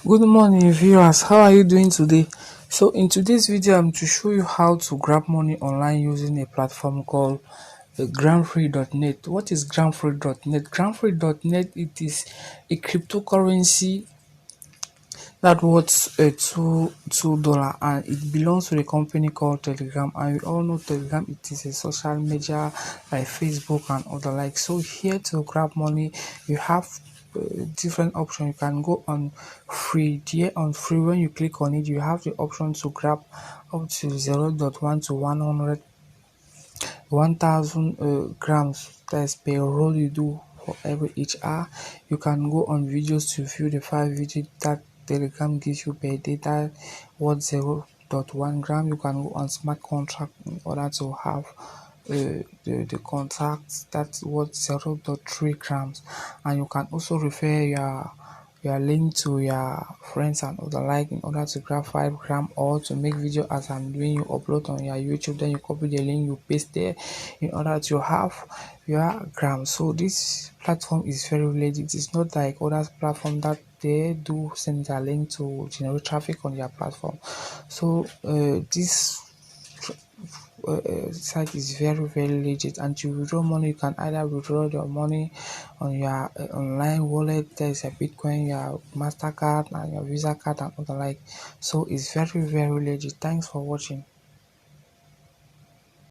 Good morning viewers, how are you doing today? So in today's video I'm to show you how to grab money online using a platform called Gramfree.net. What is Gramfree.net? Gramfree.net, it is a cryptocurrency that worth $2 and it belongs to a company called Telegram, and we all know Telegram, it is a social media like Facebook and other like. So here to grab money you have different options. You can go on free. Here on free, when you click on it you have the option to grab up to 0.1 to 100 1000 grams. That's per roll you do for every each hour. You can go on videos to view the 5 video that Telegram gives you per data worth 0.1 gram. You can go on smart contract in order to have the contracts that's worth 0.3 grams, and you can also refer your link to your friends and other like in order to grab 5 gram, or to make video as I'm doing. You upload on your YouTube, then you copy the link, you paste there in order to have your gram. So this platform is very legit. It's not like other platform that they do send their link to generate traffic on their platform. So this site is very legit, and to withdraw money you can either withdraw your money on your online wallet. There is a Bitcoin, your Mastercard and your Visa card and other like. So it's very legit. Thanks for watching.